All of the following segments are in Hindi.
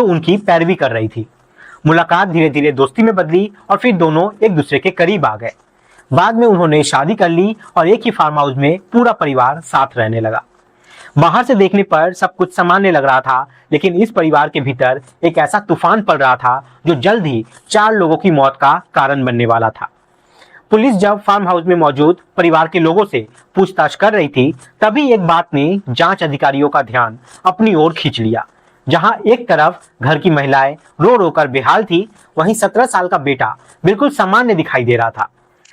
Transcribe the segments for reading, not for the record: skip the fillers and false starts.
उनकी पैरवी कर रही थी। मुलाकात धीरे धीरे दोस्ती में बदली और फिर दोनों एक दूसरे के करीब आ गए। बाद में उन्होंने शादी कर ली और एक ही फार्म हाउस में पूरा परिवार साथ रहने लगा। बाहर से देखने पर सब कुछ सामान्य लग रहा था, लेकिन इस परिवार के भीतर एक ऐसा तूफान पड़ रहा था जो जल्द ही 4 लोगों की मौत का कारण बनने वाला था। पुलिस जब फार्म हाउस में मौजूद परिवार के लोगों से पूछताछ कर रही थी, तभी एक बात ने जांच अधिकारियों का ध्यान अपनी ओर खींच लिया। जहां एक तरफ घर की महिलाएं रो रो कर बेहाल थी, वहीं 17 साल का बेटा बिल्कुल सामान्य दिखाई दे रहा था।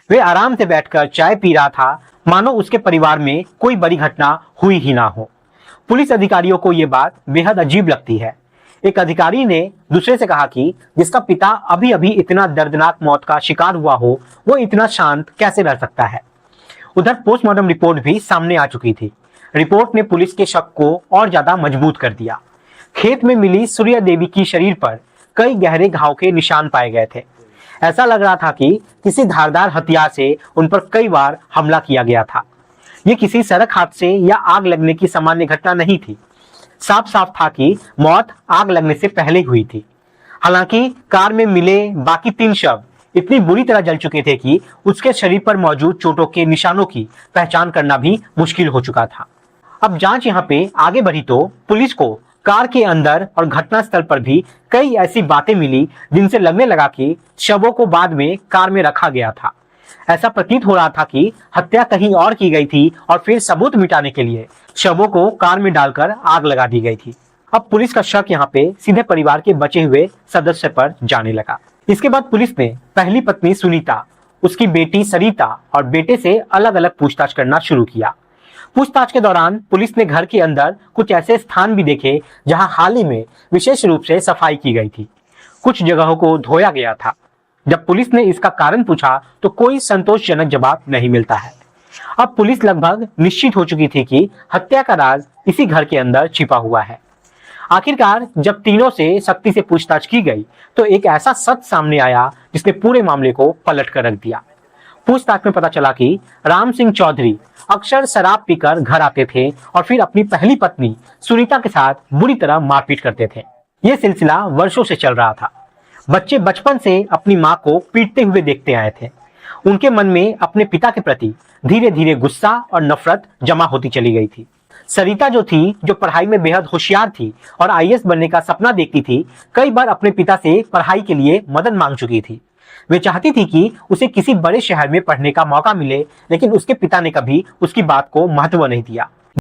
वे आराम से बैठकर चाय पी रहा था, मानो उसके परिवार में कोई बड़ी घटना हुई ही ना हो। पुलिस अधिकारियों को यह बात बेहद अजीब लगती है। एक अधिकारी ने दूसरे से कहा कि जिसका पिता अभी अभी इतना दर्दनाक मौत का शिकार हुआ हो, वो इतना शांत कैसे रह सकता है। उधर पोस्टमार्टम रिपोर्ट भी सामने आ चुकी थी। रिपोर्ट ने पुलिस के शक को और ज्यादा मजबूत कर दिया। खेत में मिली सूर्या देवी की शरीर पर कई गहरे घाव के निशान पाए गए थे। ऐसा लग रहा था कि किसी धारदार हथियार से उन पर कई बार हमला किया गया था। ये किसी सड़क हादसे या आग लगने की सामान्य घटना नहीं थी। साफ साफ था कि मौत आग लगने से पहले हुई थी। हालांकि कार में मिले बाकी 3 शव इतनी बुरी तरह जल चुके थे कि उसके शरीर पर मौजूद चोटों के निशानों की पहचान करना भी मुश्किल हो चुका था। अब जांच यहाँ पे आगे बढ़ी तो पुलिस को कार के अंदर और घटनास्थल पर भी कई ऐसी बातें मिली जिनसे लगने लगा कि शवों को बाद में कार में रखा गया था। ऐसा प्रतीत हो रहा था कि हत्या कहीं और की गई थी और फिर सबूत मिटाने के लिए शवों को कार में डालकर आग लगा दी गई थी। अब पुलिस का शक यहाँ पे सीधे परिवार के बचे हुए सदस्य पर जाने लगा। इसके बाद पुलिस ने पहली पत्नी सुनीता, उसकी बेटी सरिता और बेटे से अलग अलग पूछताछ करना शुरू किया। पूछताछ के दौरान पुलिस ने घर के अंदर कुछ ऐसे स्थान भी देखे जहां हाल ही में विशेष रूप से सफाई की गई थी। कुछ जगहों को धोया गया था। जब पुलिस ने इसका कारण पूछा तो कोई संतोषजनक जवाब नहीं मिलता है। अब पुलिस लगभग निश्चित हो चुकी थी कि हत्या का राज इसी घर के अंदर छिपा हुआ है। आखिरकार जब तीनों से सख्ती से पूछताछ की गई तो एक ऐसा सच सामने आया जिसने पूरे मामले को पलट कर रख दिया। पूछताछ में पता चला कि राम सिंह चौधरी अक्सर शराब पीकर घर आते थे और फिर अपनी पहली पत्नी सुनीता के साथ बुरी तरह मारपीट करते थे। यह सिलसिला वर्षों से चल रहा था। बच्चे बचपन से अपनी मां को पीटते हुए देखते आए थे। उनके मन में अपने पिता के प्रति धीरे धीरे गुस्सा और नफरत जमा होती चली गई थी। सरिता जो थी, जो पढ़ाई में बेहद होशियार थी और आईएएस बनने का सपना देखती थी, कई बार अपने पिता से पढ़ाई के लिए मदद मांग चुकी थी। वे चाहती थी कि उसे किसी बड़े शहर में पढ़ने का मौका मिले, लेकिन उसके पिता ने कभी उसकी बात को महत्व नहीं दिया।